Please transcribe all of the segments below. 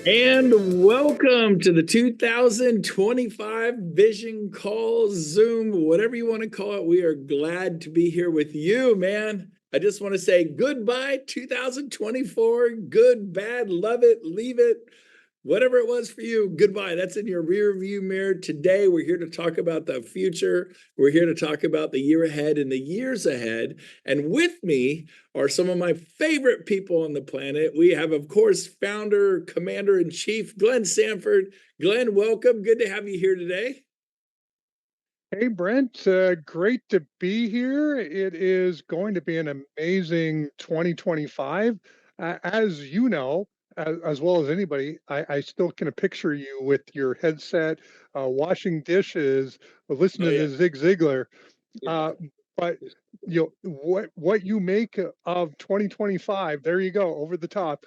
And welcome to the 2025 Vision Call Zoom, whatever you want to call it. We are glad to be here with you, man. I just want to say goodbye, 2024. Good, bad, love it, leave it, whatever it was for you. Goodbye. That's in your rear view mirror. Today, we're here to talk about the future. We're here to talk about the year ahead and the years ahead. And with me are some of my favorite people on the planet. We have, of course, founder, commander-in-chief, Glenn Sanford. Glenn, welcome. Good to have you here today. Hey, Brent, great to be here. It is going to be an amazing 2025. As you know, as well as anybody, I still can picture you with your headset, washing dishes, listening to Zig Ziglar. But what you make of 2025, there you go, over the top,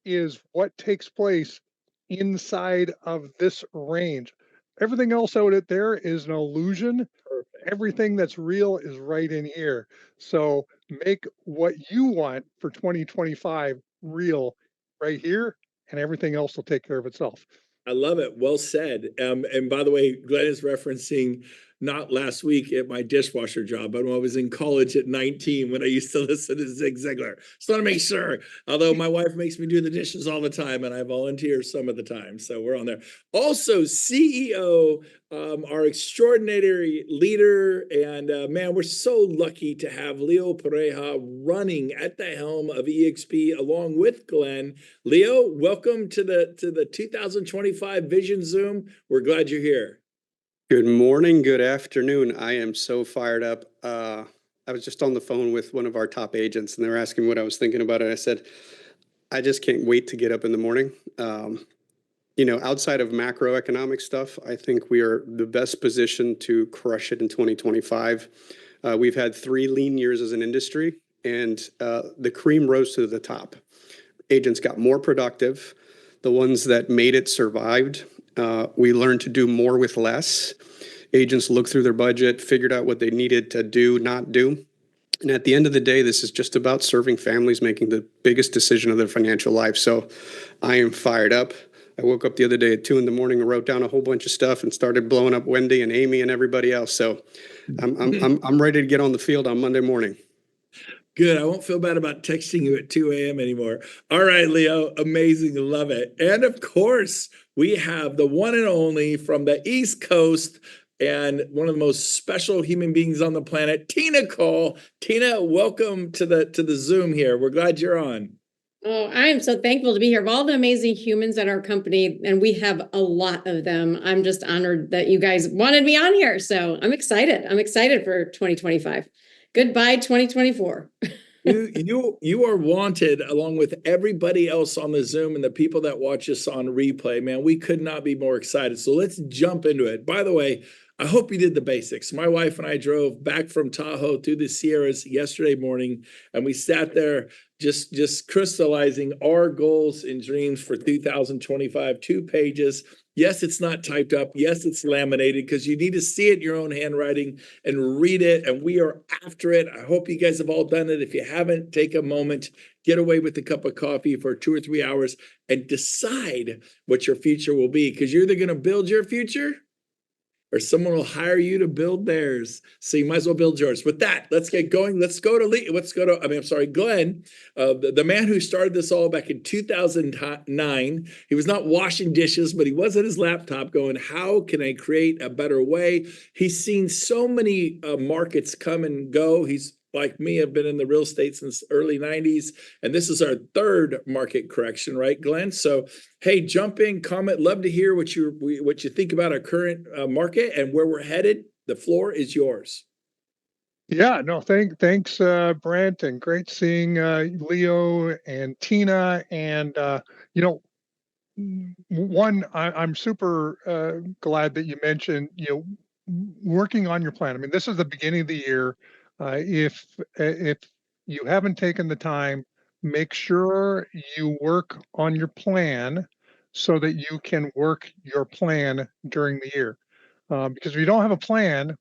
is what takes place inside of this range. Everything else out there is an illusion. Perfect. Everything that's real is right in here. So make what you want for 2025 real right here, and everything else will take care of itself. I love it. Well said. And by the way, Glenn is referencing not last week at my dishwasher job, but when I was in college at 19, when I used to listen to Zig Ziglar. Just want to make sure, although my wife makes me do the dishes all the time and I volunteer some of the time. So we're on there. Also, CEO, our extraordinary leader. And man, we're so lucky to have Leo Pareja running at the helm of EXP along with Glenn. Leo, welcome to the 2025 Vision Zoom. We're glad you're here. Good morning, good afternoon. I am so fired up. I was just on the phone with one of our top agents and they were asking me what I was thinking about it. I said, I just can't wait to get up in the morning. Outside of macroeconomic stuff, I think we are the best positioned to crush it in 2025. We've had 3 lean years as an industry and the cream rose to the top. Agents got more productive. The ones that made it survived. We learned to do more with less. Agents looked through their budget, figured out what they needed to do, not do. And at the end of the day, this is just about serving families making the biggest decision of their financial life. So I am fired up. I woke up the other day at 2 a.m. and wrote down a whole bunch of stuff and started blowing up Wendy and Amy and everybody else. So I'm ready to get on the field on Monday morning. Good. I won't feel bad about texting you at 2 a.m. anymore. All right, Leo. Amazing. Love it. And of course, we have the one and only from the East Coast and one of the most special human beings on the planet, Tina Caul. Tina, welcome to the Zoom here. We're glad you're on. Oh, I am so thankful to be here. Of all the amazing humans at our company, and we have a lot of them, I'm just honored that you guys wanted me on here. So I'm excited. I'm excited for 2025. Goodbye, 2024. You are wanted along with everybody else on the Zoom and the people that watch us on replay, man. We could not be more excited. So let's jump into it. By the way, I hope you did the basics. My wife and I drove back from Tahoe through the Sierras yesterday morning, and we sat there just crystallizing our goals and dreams for 2025, 2 pages. Yes, it's not typed up. Yes, it's laminated because you need to see it in your own handwriting and read it. And we are after it. I hope you guys have all done it. If you haven't, take a moment, get away with a cup of coffee for 2 or 3 hours and decide what your future will be, because you're either going to build your future or someone will hire you to build theirs. So you might as well build yours. With that, let's get going. Let's go to Glenn, the man who started this all back in 2009. He was not washing dishes, but he was at his laptop going, how can I create a better way? He's seen so many markets come and go. He's like me, have been in the real estate since early 90s. And this is our 3rd market correction, right, Glenn? So, hey, jump in, comment. Love to hear what you think about our current market and where we're headed. The floor is yours. Yeah, no, thanks, Brent, and great seeing Leo and Tina. And, I'm super glad that you mentioned, working on your plan. I mean, this is the beginning of the year. If you haven't taken the time, make sure you work on your plan so that you can work your plan during the year. Because if you don't have a plan,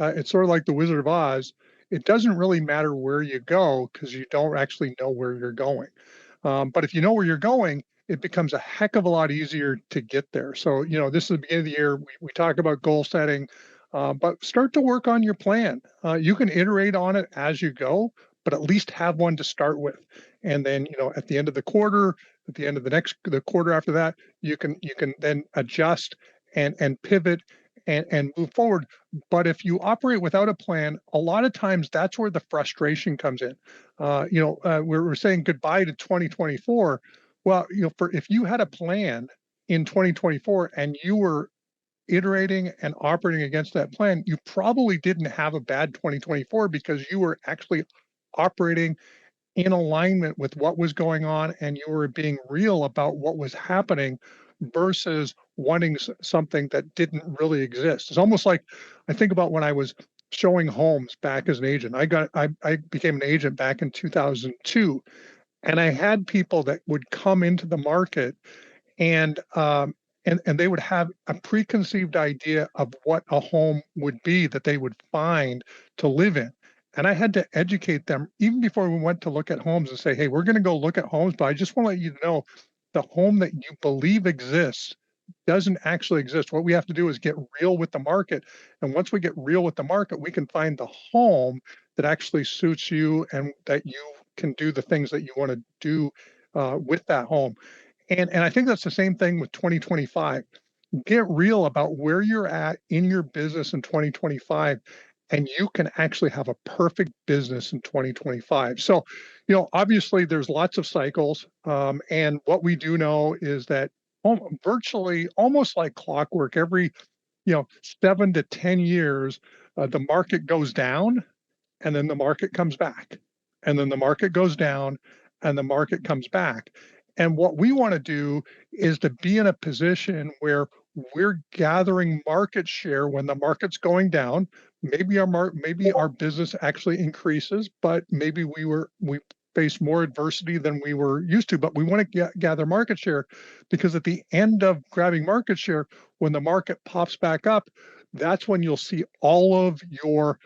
it's sort of like the Wizard of Oz. It doesn't really matter where you go because you don't actually know where you're going. But if you know where you're going, it becomes a heck of a lot easier to get there. So, this is the beginning of the year. We talk about goal setting, but start to work on your plan. You can iterate on it as you go, but at least have one to start with. And then, at the end of the quarter, at the end of the quarter after that, you can then adjust and pivot and move forward. But if you operate without a plan, a lot of times that's where the frustration comes in. We're saying goodbye to 2024. Well, if you had a plan in 2024 and you were iterating and operating against that plan, you probably didn't have a bad 2024 because you were actually operating in alignment with what was going on and you were being real about what was happening versus wanting something that didn't really exist. It's almost like I think about when I was showing homes back as an agent. I became an agent back in 2002, and I had people that would come into the market and they would have a preconceived idea of what a home would be that they would find to live in. And I had to educate them even before we went to look at homes and say, hey, we're going to go look at homes, but I just want to let you know the home that you believe exists doesn't actually exist. What we have to do is get real with the market. And once we get real with the market, we can find the home that actually suits you and that you can do the things that you want to do with that home. And I think that's the same thing with 2025. Get real about where you're at in your business in 2025, and you can actually have a perfect business in 2025. So, obviously there's lots of cycles, and what we do know is that virtually almost like clockwork, every 7 to 10 years, the market goes down, and then the market comes back, and then the market goes down, and the market comes back. And what we want to do is to be in a position where we're gathering market share when the market's going down. Maybe our business actually increases, but maybe we face more adversity than we were used to. But we want to gather market share, because at the end of grabbing market share, when the market pops back up, that's when you'll see all of your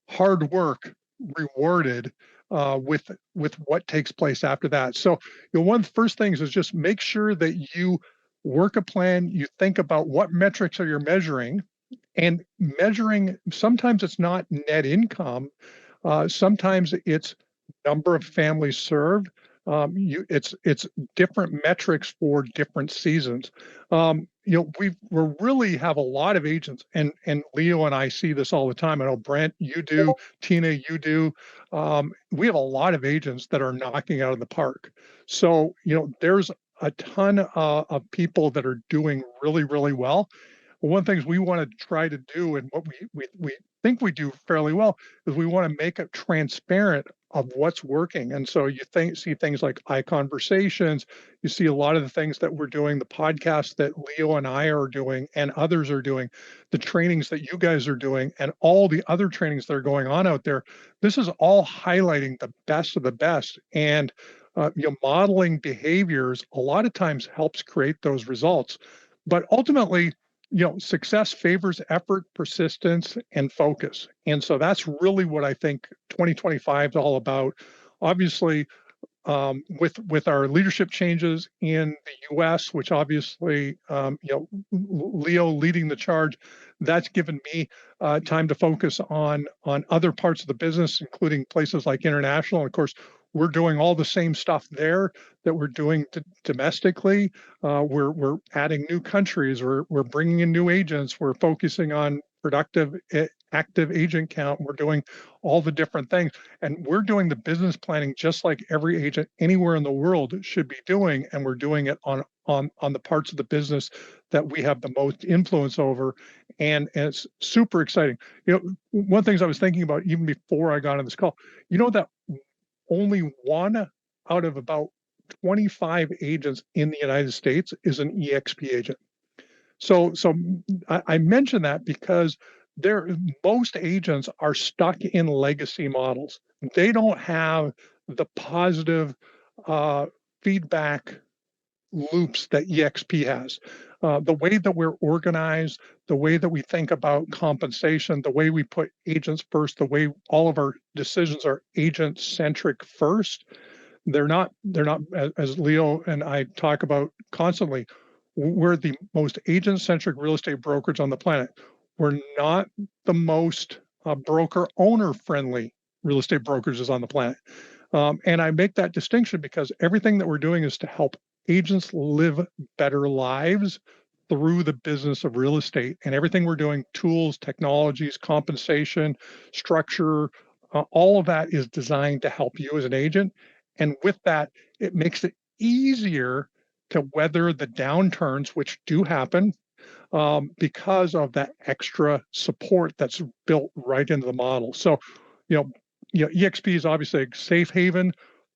hard work rewarded with what takes place after that. So, one of the first things is just make sure that you work a plan. You think about what metrics are you measuring, and measuring. Sometimes it's not net income. Sometimes it's number of families served. It's different metrics for different seasons. We really have a lot of agents, and Leo and I see this all the time. I know Brent, you do, Tina, you do. We have a lot of agents that are knocking out of the park. So there's a ton of people that are doing really, really well. One of the things we want to try to do, and what we think we do fairly well, is we want to make it transparent of what's working. And so you see things like iConversations, you see a lot of the things that we're doing, the podcasts that Leo and I are doing and others are doing, the trainings that you guys are doing, and all the other trainings that are going on out there. This is all highlighting the best of the best. And modeling behaviors a lot of times helps create those results. But ultimately, success favors effort, persistence, and focus. And so that's really what I think 2025 is all about. Obviously, with our leadership changes in the U.S., which obviously, Leo leading the charge, that's given me time to focus on other parts of the business, including places like international. And of course, we're doing all the same stuff there that we're doing domestically. We're adding new countries. We're bringing in new agents. We're focusing on productive, active agent count. We're doing all the different things, and we're doing the business planning just like every agent anywhere in the world should be doing. And we're doing it on the parts of the business that we have the most influence over, and it's super exciting. One of the things I was thinking about even before I got on this call, that only one out of about 25 agents in the United States is an EXP agent. So I mention that because most agents are stuck in legacy models. They don't have the positive feedback loops that EXP has. The way that we're organized, the way that we think about compensation, the way we put agents first, the way all of our decisions are agent-centric first, they're not, as Leo and I talk about constantly, we're the most agent-centric real estate brokerage on the planet. We're not the most broker owner friendly real estate brokerages on the planet. And I make that distinction because everything that we're doing is to help agents live better lives through the business of real estate. And everything we're doing, tools, technologies, compensation, structure, all of that is designed to help you as an agent. And with that, it makes it easier to weather the downturns, which do happen, because of that extra support that's built right into the model. So, you know, EXP is obviously a safe haven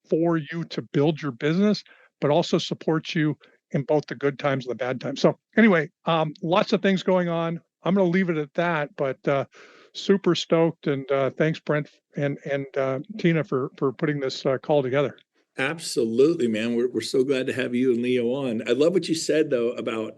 for you to build your business, but also supports you in both the good times and the bad times. So anyway, lots of things going on. I'm going to leave it at that, but super stoked, and thanks, Brent and Tina, for putting this call together. Absolutely, man. We're so glad to have you and Leo on. I love what you said though about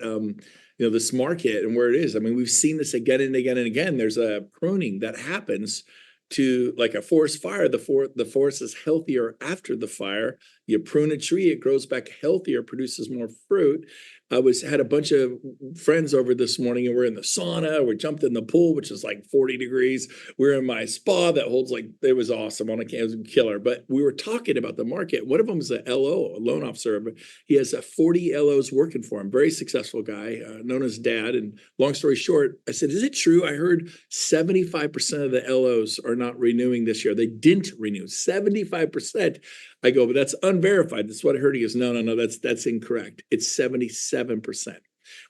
this market and where it is. I mean, we've seen this again and again and again. There's a pruning that happens to like a forest fire. The forest is healthier after the fire. You prune a tree, it grows back healthier, produces more fruit. Had a bunch of friends over this morning, and we're in the sauna. We jumped in the pool, which is like 40 degrees. We're in my spa that holds it was awesome on a killer. But we were talking about the market. One of them is a LO, a loan officer. He has 40 LOs working for him. Very successful guy, known as Dad. And long story short, I said, "Is it true? I heard 75% of the LOs are not renewing this year. They didn't renew 75%." I go, "But that's unverified." That's what I heard. He goes, no, that's incorrect. It's 77%,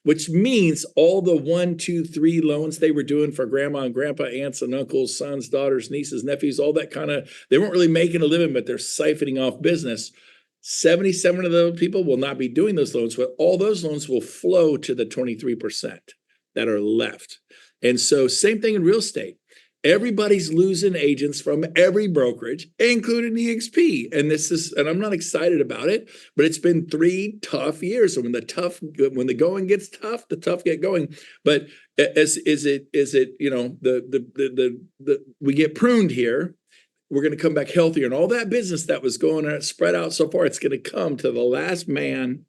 which means all the 1, 2, 3 loans they were doing for grandma and grandpa, aunts and uncles, sons, daughters, nieces, nephews, all that kind of, they weren't really making a living, but they're siphoning off business. 77 of those people will not be doing those loans, but all those loans will flow to the 23% that are left. And so same thing in real estate. Everybody's losing agents from every brokerage, including EXP. And I'm not excited about it, but it's been 3 tough years. So when the going gets tough, the tough get going. But we get pruned here. We're going to come back healthier, and all that business that was going spread out so far, it's going to come to the last man,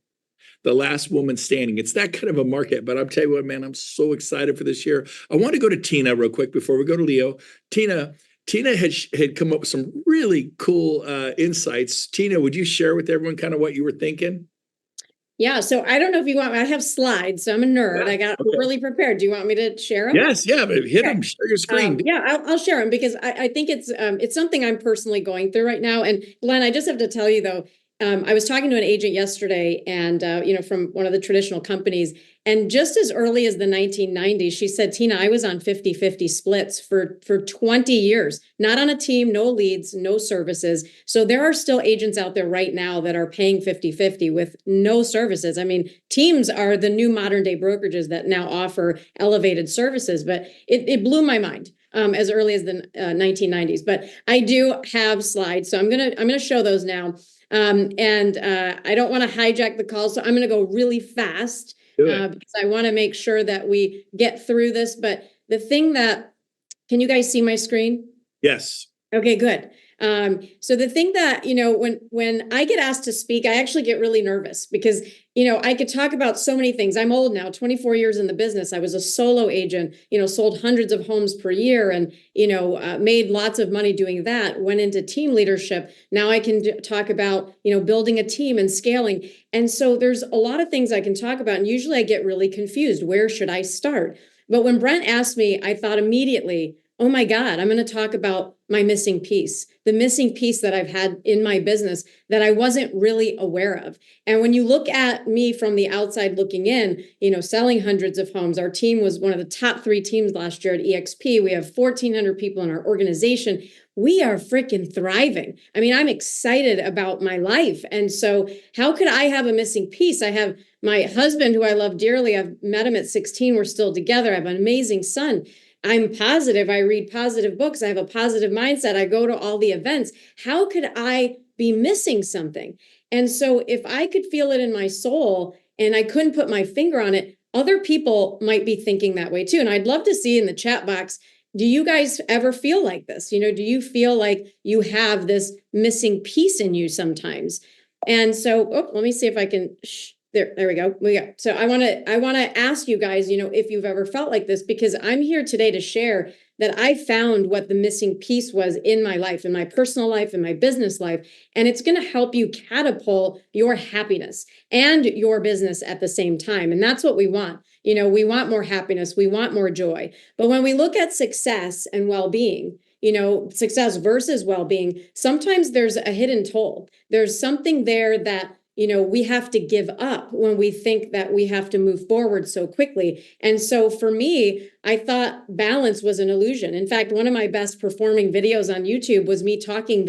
the last woman standing. It's that kind of a market. But I'll tell you what, man, I'm so excited for this year. I want to go to Tina real quick before we go to Leo. Tina had come up with some really cool insights. Tina, would you share with everyone kind of what you were thinking? Yeah, so I don't know if you want, I have slides, so I'm a nerd. Yeah, I got okay. really prepared. Do you want me to share them? Yes, yeah, but hit them, share your screen. Yeah, I'll share them because I think it's something I'm personally going through right now. And Glenn, I just have to tell you though, I was talking to an agent yesterday and, from one of the traditional companies, and just as early as the 1990s, she said, "Tina, I was on 50-50 splits for 20 years, not on a team, no leads, no services." So there are still agents out there right now that are paying 50-50 with no services. I mean, teams are the new modern day brokerages that now offer elevated services, but it blew my mind. As early as the 1990s, but I do have slides, so I'm gonna show those now. I don't want to hijack the call, so I'm going to go really fast because I want to make sure that we get through this. But the thing can you guys see my screen? Yes. Okay, good. So the thing that, when I get asked to speak, I actually get really nervous because, I could talk about so many things. I'm old now, 24 years in the business. I was a solo agent, sold hundreds of homes per year and, made lots of money doing that, went into team leadership. Now I can talk about, building a team and scaling. And so there's a lot of things I can talk about. And usually I get really confused. Where should I start? But when Brent asked me, I thought immediately, oh my God, I'm going to talk about my missing piece, the missing piece that I've had in my business that I wasn't really aware of. And when you look at me from the outside looking in, selling hundreds of homes, our team was one of the top 3 teams last year at EXP. We have 1,400 people in our organization. We are freaking thriving. I mean, I'm excited about my life. And so how could I have a missing piece? I have my husband, who I love dearly. I've met him at 16. We're still together. I have an amazing son. I'm positive. I read positive books. I have a positive mindset. I go to all the events. How could I be missing something? And so if I could feel it in my soul and I couldn't put my finger on it, other people might be thinking that way too. And I'd love to see in the chat box, do you guys ever feel like this? You know, do you feel like you have this missing piece in you sometimes? And so, let me see if I can, there we go. So I want to ask you guys, you know, if you've ever felt like this, because I'm here today to share that I found what the missing piece was in my life, in my personal life, in my business life. And it's going to help you catapult your happiness and your business at the same time. And that's what we want. You know, we want more happiness. We want more joy. But when we look at success and well-being, you know, success versus well-being, sometimes there's a hidden toll. There's something there that, you know, we have to give up when we think that we have to move forward so quickly. And so for me, I thought balance was an illusion. In fact, one of my best performing videos on YouTube was me talking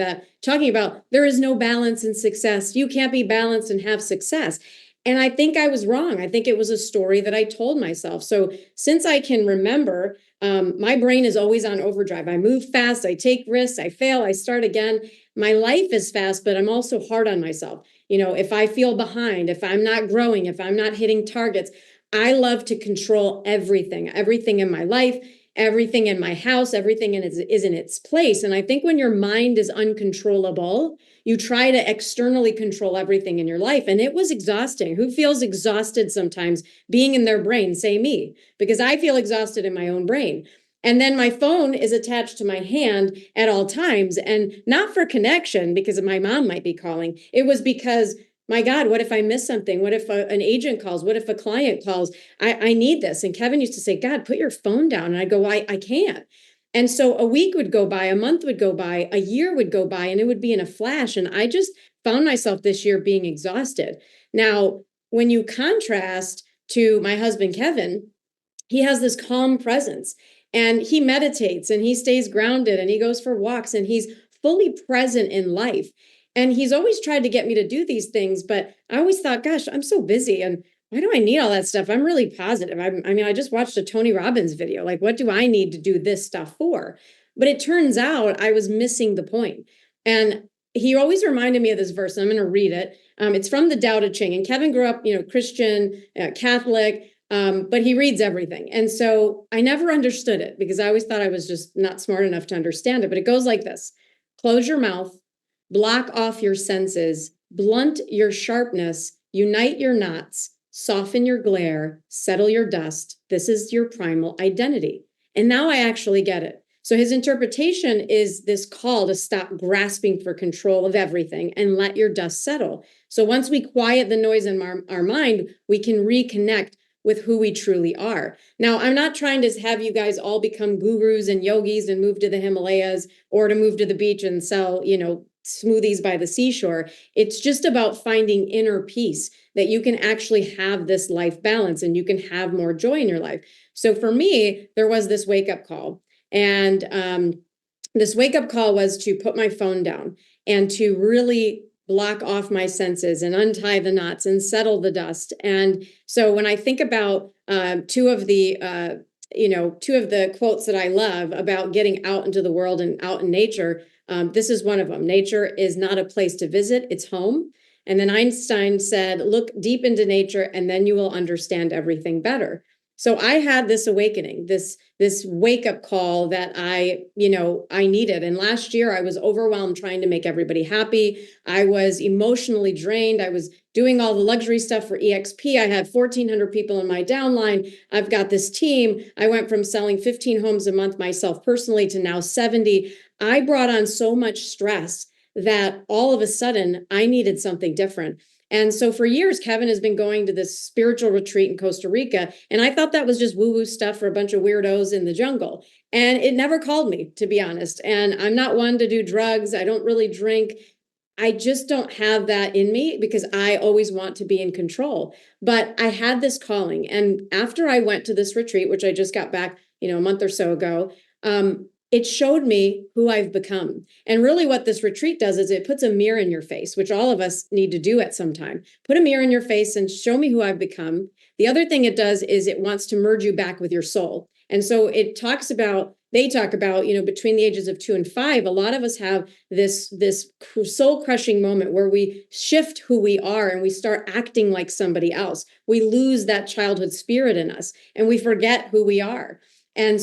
about there is no balance in success. You can't be balanced and have success. And I think I was wrong. I think it was a story that I told myself. So since I can remember, my brain is always on overdrive. I move fast, I take risks, I fail, I start again. My life is fast, but I'm also hard on myself. You know, if I feel behind, if I'm not growing, if I'm not hitting targets, I love to control everything in my life, everything in my house, everything is in its place. And I think when your mind is uncontrollable, you try to externally control everything in your life. And it was exhausting. Who feels exhausted sometimes being in their brain? Say me, because I feel exhausted in my own brain. And then my phone is attached to my hand at all times, and not for connection because my mom might be calling. It was because, my God, what if I miss something? What if an agent calls? What if a client calls? I need this. And Kevin used to say, God, put your phone down. And I go, I can't. And so a week would go by, a month would go by, a year would go by, and it would be in a flash. And I just found myself this year being exhausted. Now, when you contrast to my husband, Kevin, he has this calm presence. And he meditates and he stays grounded and he goes for walks and he's fully present in life. And he's always tried to get me to do these things, but I always thought, gosh, I'm so busy and why do I need all that stuff? I'm really positive. I mean, I just watched a Tony Robbins video. Like, what do I need to do this stuff for? But it turns out I was missing the point. And he always reminded me of this verse. And I'm going to read it. It's from the Tao Te Ching. And Kevin grew up, you know, Christian, Catholic, but he reads everything. And so I never understood it because I always thought I was just not smart enough to understand it. But it goes like this: close your mouth, block off your senses, blunt your sharpness, unite your knots, soften your glare, settle your dust. This is your primal identity. And now I actually get it. So his interpretation is this call to stop grasping for control of everything and let your dust settle. So once we quiet the noise in our mind, we can reconnect with who we truly are. Now, I'm not trying to have you guys all become gurus and yogis and move to the Himalayas or to move to the beach and sell, you know, smoothies by the seashore. It's just about finding inner peace, that you can actually have this life balance and you can have more joy in your life. So for me, there was this wake-up call. And this wake-up call was to put my phone down and to really block off my senses and untie the knots and settle the dust. And so when I think about two of the quotes that I love about getting out into the world and out in nature, this is one of them. Nature is not a place to visit, it's home. And then Einstein said, look deep into nature and then you will understand everything better. So I had this awakening, this wake-up call that I needed. And last year I was overwhelmed trying to make everybody happy. I was emotionally drained. I was doing all the luxury stuff for EXP. I had 1,400 people in my downline. I've got this team. I went from selling 15 homes a month myself personally to now 70. I brought on so much stress that all of a sudden I needed something different. And so for years, Kevin has been going to this spiritual retreat in Costa Rica. And I thought that was just woo-woo stuff for a bunch of weirdos in the jungle. And it never called me, to be honest. And I'm not one to do drugs. I don't really drink. I just don't have that in me because I always want to be in control. But I had this calling. And after I went to this retreat, which I just got back, a month or so ago, it showed me who I've become. And really what this retreat does is it puts a mirror in your face, which all of us need to do at some time. Put a mirror in your face and show me who I've become. The other thing it does is it wants to merge you back with your soul. And so they talk about, between the ages of 2 and 5, a lot of us have this soul crushing moment where we shift who we are and we start acting like somebody else. We lose that childhood spirit in us and we forget who we are. And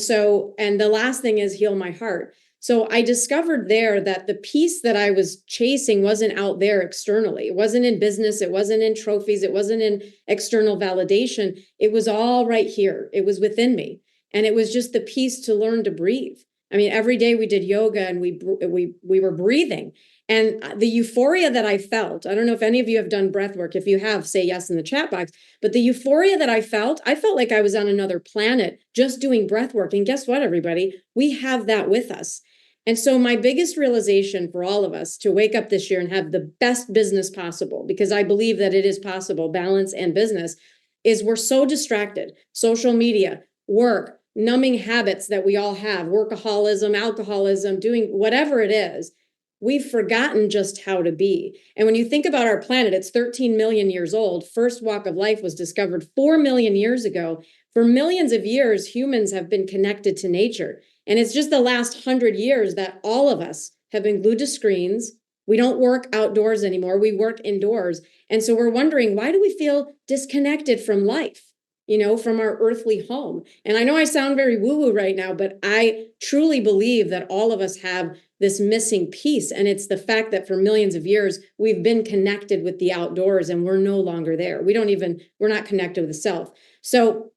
the last thing is heal my heart. So I discovered there that the peace that I was chasing wasn't out there externally. It wasn't in business. It wasn't in trophies. It wasn't in external validation. It was all right here. It was within me. And it was just the peace to learn to breathe. I mean, every day we did yoga and we were breathing. And the euphoria that I felt, I don't know if any of you have done breath work. If you have, say yes in the chat box. But the euphoria that I felt like I was on another planet just doing breath work. And guess what, everybody? We have that with us. And so my biggest realization for all of us to wake up this year and have the best business possible, because I believe that it is possible, balance and business, is we're so distracted. Social media, work, numbing habits that we all have, workaholism, alcoholism, doing whatever it is. We've forgotten just how to be. And when you think about our planet, it's 13 million years old. First walk of life was discovered 4 million years ago. For millions of years, humans have been connected to nature. And it's just the last 100 years that all of us have been glued to screens. We don't work outdoors anymore. We work indoors. And so we're wondering, why do we feel disconnected from life, from our earthly home? And I know I sound very woo-woo right now, but I truly believe that all of us have this missing piece. And it's the fact that for millions of years, we've been connected with the outdoors and we're no longer there. We're not connected with the self. So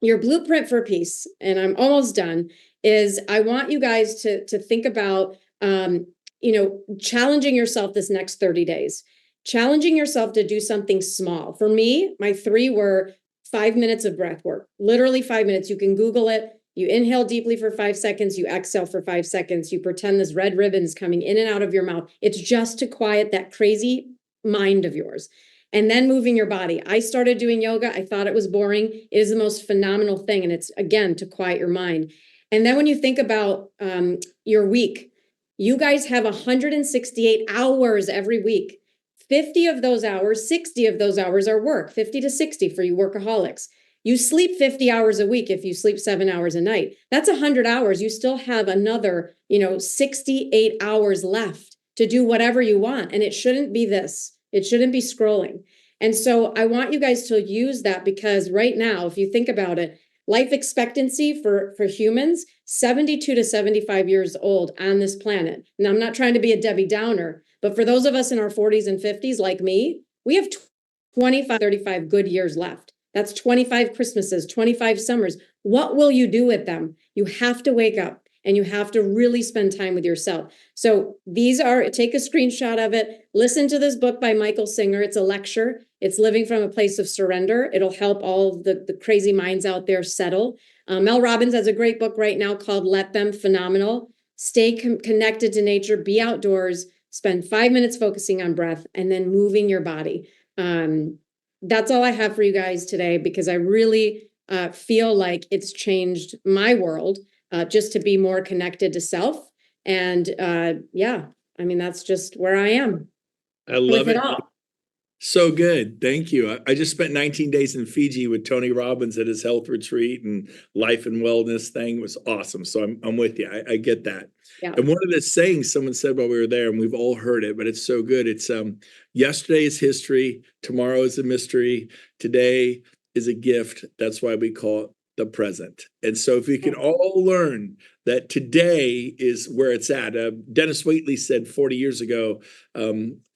your blueprint for peace, and I'm almost done, is I want you guys to think about, challenging yourself this next 30 days, challenging yourself to do something small. For me, my 3 were 5 minutes of breath work, literally 5 minutes. You can Google it. You inhale deeply for 5 seconds, you exhale for 5 seconds, you pretend this red ribbon is coming in and out of your mouth. It's just to quiet that crazy mind of yours. And then moving your body. I started doing yoga. I thought it was boring. It is the most phenomenal thing. And it's, again, to quiet your mind. And then when you think about your week, you guys have 168 hours every week. 50 of those hours, 60 of those hours are work, 50 to 60 for you workaholics. You sleep 50 hours a week if you sleep 7 hours a night. That's 100 hours. You still have another, 68 hours left to do whatever you want. And it shouldn't be this. It shouldn't be scrolling. And so I want you guys to use that, because right now, if you think about it, life expectancy for humans, 72 to 75 years old on this planet. Now, I'm not trying to be a Debbie Downer, but for those of us in our 40s and 50s like me, we have 25, 35 good years left. That's 25 Christmases, 25 summers. What will you do with them? You have to wake up and you have to really spend time with yourself. So take a screenshot of it. Listen to this book by Michael Singer. It's a lecture. It's Living from a Place of Surrender. It'll help all the crazy minds out there settle. Mel Robbins has a great book right now called Let Them. Phenomenal. Stay connected to nature, be outdoors, spend 5 minutes focusing on breath, and then moving your body. That's all I have for you guys today, because I really feel like it's changed my world just to be more connected to self. And that's just where I am. I love it. All. So good. Thank you. I just spent 19 days in Fiji with Tony Robbins at his health retreat and life and wellness thing. It was awesome. So I'm with you. I get that. Yeah. And one of the sayings someone said while we were there, and we've all heard it, but it's so good. It's yesterday is history. Tomorrow is a mystery. Today is a gift. That's why we call it the present. And so if we can all learn that today is where it's at. Dennis Waitley said 40 years ago,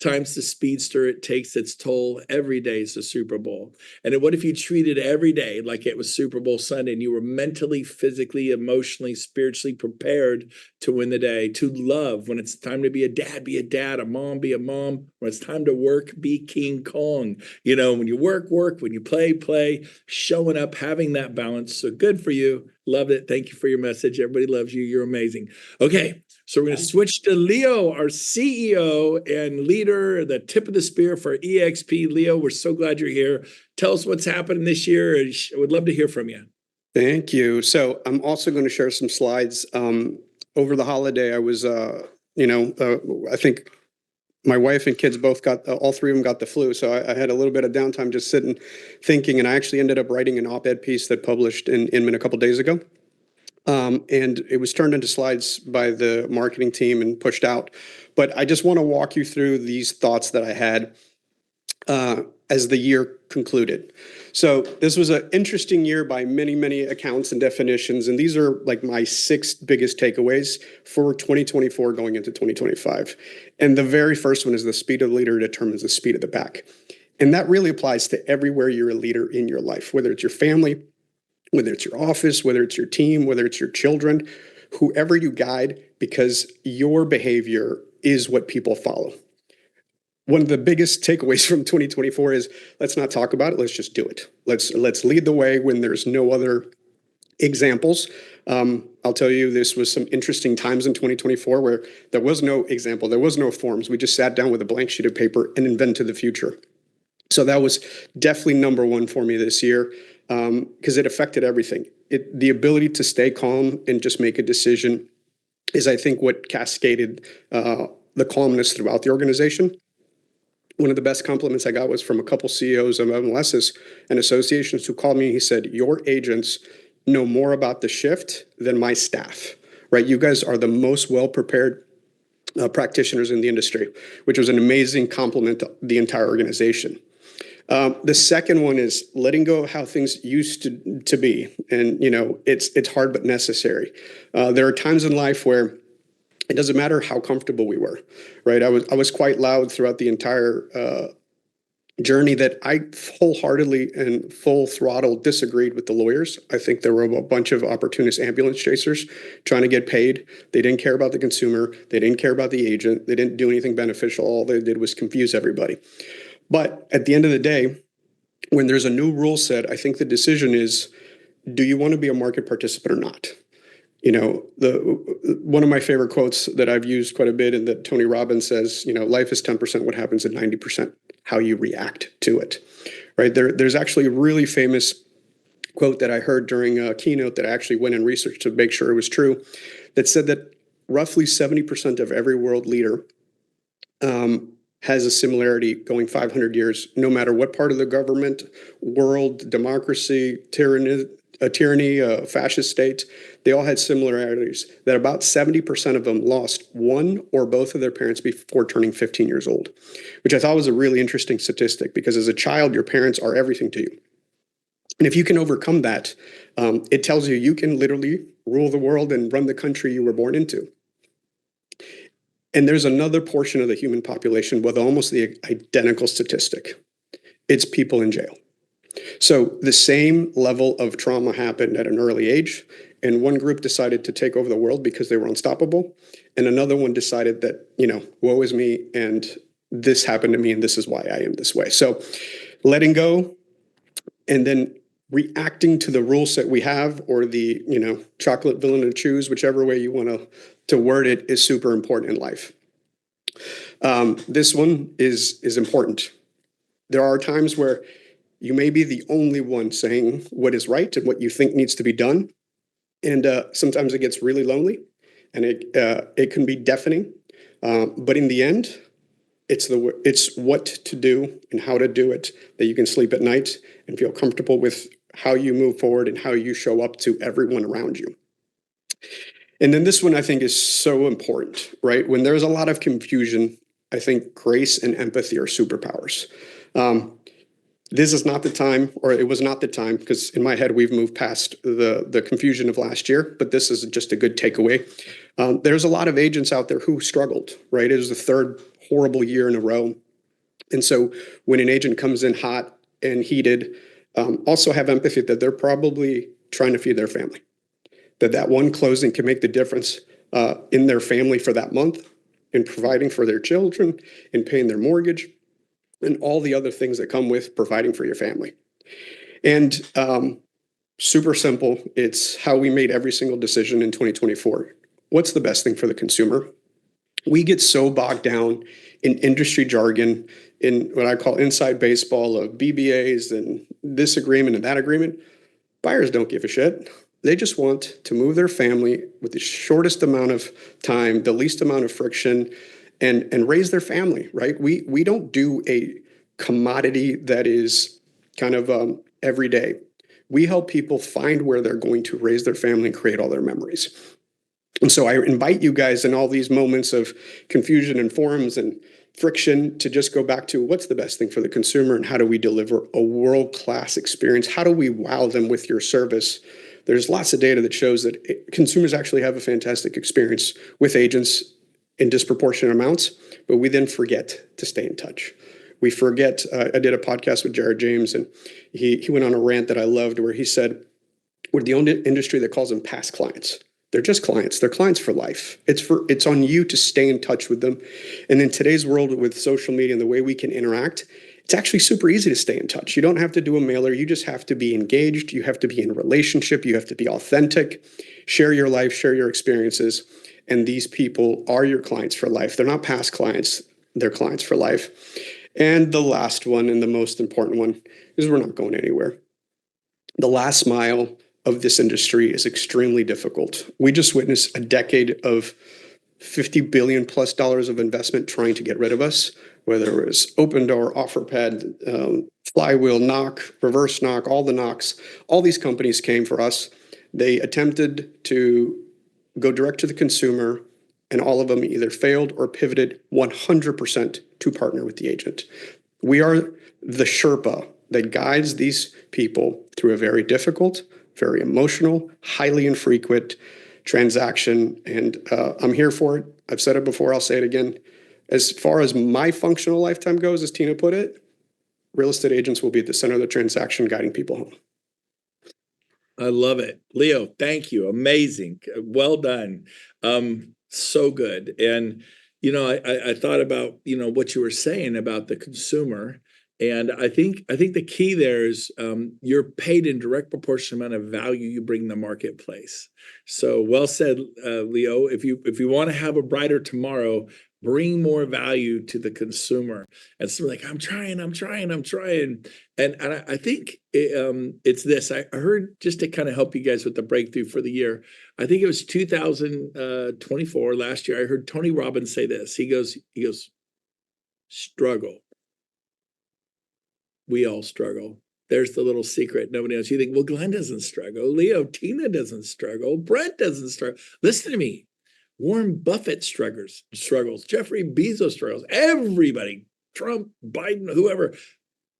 time's the speedster, it takes its toll. Every day is the Super Bowl. And what if you treated every day like it was Super Bowl Sunday and you were mentally, physically, emotionally, spiritually prepared to win the day, to love. When it's time to be a dad, a mom, be a mom. When it's time to work, be King Kong. When you work, when you play, showing up, having that balance. So good for you. Loved it. Thank you for your message. Everybody loves you. You're amazing. Okay, so we're going to switch to Leo, our CEO and leader, the tip of the spear for EXP. Leo, we're so glad you're here. Tell us what's happening this year. I would love to hear from you. Thank you. So I'm also going to share some slides. Over the holiday, I was, I think my wife and kids both all 3 of them got the flu. So I had a little bit of downtime just sitting, thinking, and I actually ended up writing an op-ed piece that published in Inman a couple days ago. And it was turned into slides by the marketing team and pushed out. But I just want to walk you through these thoughts that I had. as the year concluded. So this was an interesting year by many, many accounts and definitions. And these are like my 6 biggest takeaways for 2024 going into 2025. And the very first one is the speed of the leader determines the speed of the pack. And that really applies to everywhere you're a leader in your life, whether it's your family, whether it's your office, whether it's your team, whether it's your children, whoever you guide, because your behavior is what people follow. One of the biggest takeaways from 2024 is let's not talk about it. Let's just do it. Let's lead the way when there's no other examples. I'll tell you, this was some interesting times in 2024 where there was no example. There was no forms. We just sat down with a blank sheet of paper and invented the future. So that was definitely number one for me this year because it affected everything. The ability to stay calm and just make a decision is, I think, what cascaded the calmness throughout the organization. One of the best compliments I got was from a couple CEOs of MLSs and associations who called me. He said, your agents know more about the shift than my staff, right? You guys are the most well-prepared practitioners in the industry, which was an amazing compliment to the entire organization. The second one is letting go of how things used to be. And, it's hard but necessary. There are times in life where it doesn't matter how comfortable we were, right? I was quite loud throughout the entire journey that I wholeheartedly and full throttle disagreed with the lawyers. I think there were a bunch of opportunist ambulance chasers trying to get paid. They didn't care about the consumer. They didn't care about the agent. They didn't do anything beneficial. All they did was confuse everybody. But at the end of the day, when there's a new rule set, I think the decision is, do you want to be a market participant or not? One of my favorite quotes that I've used quite a bit and that Tony Robbins says, life is 10% what happens and 90% how you react to it, right? There's actually a really famous quote that I heard during a keynote that I actually went and researched to make sure it was true, that said that roughly 70% of every world leader has a similarity going 500 years, no matter what part of the government, world, democracy, tyranny, a fascist state, they all had similarities, that about 70% of them lost one or both of their parents before turning 15 years old, which I thought was a really interesting statistic because as a child, your parents are everything to you. And if you can overcome that, it tells you can literally rule the world and run the country you were born into. And there's another portion of the human population with almost the identical statistic. It's people in jail. So the same level of trauma happened at an early age, and one group decided to take over the world because they were unstoppable, and another one decided that, woe is me, and this happened to me, and this is why I am this way. So letting go and then reacting to the rule set we have, or the, chocolate villain to choose, whichever way you want to word it, is super important in life. This one is important. There are times where you may be the only one saying what is right and what you think needs to be done. And sometimes it gets really lonely and it can be deafening. But in the end, it's what to do and how to do it that you can sleep at night and feel comfortable with how you move forward and how you show up to everyone around you. And then this one I think is so important, right? When there's a lot of confusion, I think grace and empathy are superpowers. This is not the time, or it was not the time, because in my head, we've moved past the confusion of last year, but this is just a good takeaway. There's a lot of agents out there who struggled, right? It was the third horrible year in a row. And so when an agent comes in hot and heated, also have empathy that they're probably trying to feed their family, that one closing can make the difference in their family for that month, in providing for their children, in paying their mortgage, and all the other things that come with providing for your family. And super simple, it's how we made every single decision in 2024. What's the best thing for the consumer? We get so bogged down in industry jargon, in what I call inside baseball of BBAs and this agreement and that agreement. Buyers don't give a shit. They just want to move their family with the shortest amount of time, the least amount of friction, and raise their family, right? We don't do a commodity that is kind of every day. We help people find where they're going to raise their family and create all their memories. And so I invite you guys in all these moments of confusion and forums and friction to just go back to what's the best thing for the consumer and how do we deliver a world-class experience? How do we wow them with your service? There's lots of data that shows that consumers actually have a fantastic experience with agents in disproportionate amounts, but we then forget to stay in touch. We forget, I did a podcast with Jared James, and he went on a rant that I loved where he said, we're the only industry that calls them past clients. They're just clients. They're clients for life. It's on you to stay in touch with them. And in today's world with social media and the way we can interact, it's actually super easy to stay in touch. You don't have to do a mailer. You just have to be engaged. You have to be in a relationship. You have to be authentic, share your life, share your experiences. And these people are your clients for life. They're not past clients. They're clients for life. And the last one, and the most important one, is we're not going anywhere. The last mile of this industry is extremely difficult. We just witnessed a decade of $50 billion plus of investment trying to get rid of us, whether it was Open Door, OfferPad, Flywheel, Knock, Reverse Knock, all the knocks. All these companies came for us. They attempted to go direct to the consumer, and all of them either failed or pivoted 100% to partner with the agent. We are the Sherpa that guides these people through a very difficult, very emotional, highly infrequent transaction. And I'm here for it. I've said it before, I'll say it again. As far as my functional lifetime goes, as Tina put it, real estate agents will be at the center of the transaction, guiding people home. I love it. Leo, thank you. Amazing. Well done. So good. And, I thought about, what you were saying about the consumer. And I think the key there is you're paid in direct proportion amount of value you bring the marketplace. So well said, Leo. If you want to have a brighter tomorrow, bring more value to the consumer. And so like, I'm trying. And I think it's this. I heard, just to kind of help you guys with the breakthrough for the year, I think it was 2024, last year, I heard Tony Robbins say this. He goes, struggle. We all struggle. There's the little secret nobody knows. You think, well, Glenn doesn't struggle. Leo, Tina doesn't struggle. Brent doesn't struggle. Listen to me. Warren Buffett struggles. Jeffrey Bezos struggles. Everybody, Trump, Biden, whoever,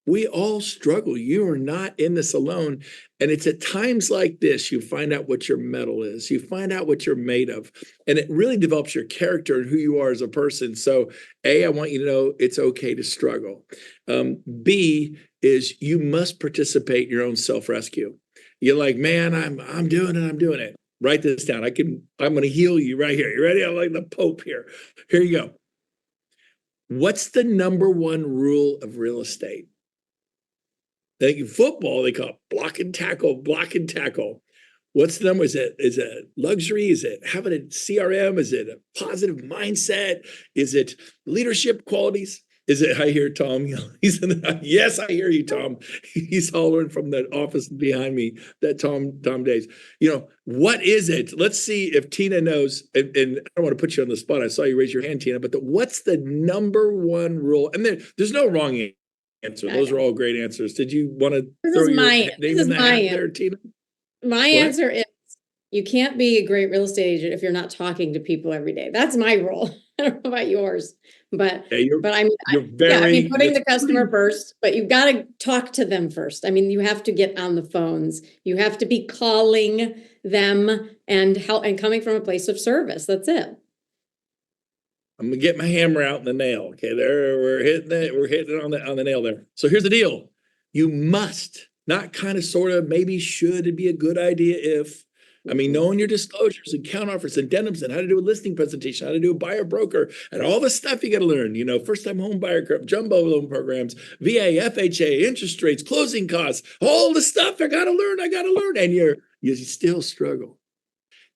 we all struggle. You are not in this alone. And it's at times like this, you find out what your mettle is. You find out what you're made of. And it really develops your character and who you are as a person. So A, I want you to know it's okay to struggle. B is you must participate in your own self-rescue. You're like, man, I'm doing it. Write this down. I'm going to heal you right here. You ready? I'm like the Pope here. Here you go. What's the number one rule of real estate? In football, they call it block and tackle. What's the number? Is it luxury? Is it having a CRM? Is it a positive mindset? Is it leadership qualities? Is it, I hear Tom, he's in the, yes, I hear you, Tom. He's hollering from the office behind me, that Tom Days. What is it? Let's see if Tina knows, and I don't want to put you on the spot. I saw you raise your hand, Tina, but what's the number one rule? And there's no wrong answer. Those are all great answers. Did you want to throw your name in the hat there, Tina? My answer is you can't be a great real estate agent if you're not talking to people every day. That's my rule. I don't know about yours, but you're putting the customer first, but you've got to talk to them first. I mean, you have to get on the phones. You have to be calling them and coming from a place of service. That's it. I'm gonna get my hammer out and the nail. Okay, there we're hitting it on the nail there. So here's the deal: you must, not kind of, sort of, maybe, should, it'd be a good idea if. Knowing your disclosures and counteroffers and addendums and how to do a listing presentation, how to do a buyer broker, and all the stuff you got to learn. First time home buyer, jumbo loan programs, VA, FHA, interest rates, closing costs, all the stuff I got to learn. And you still struggle.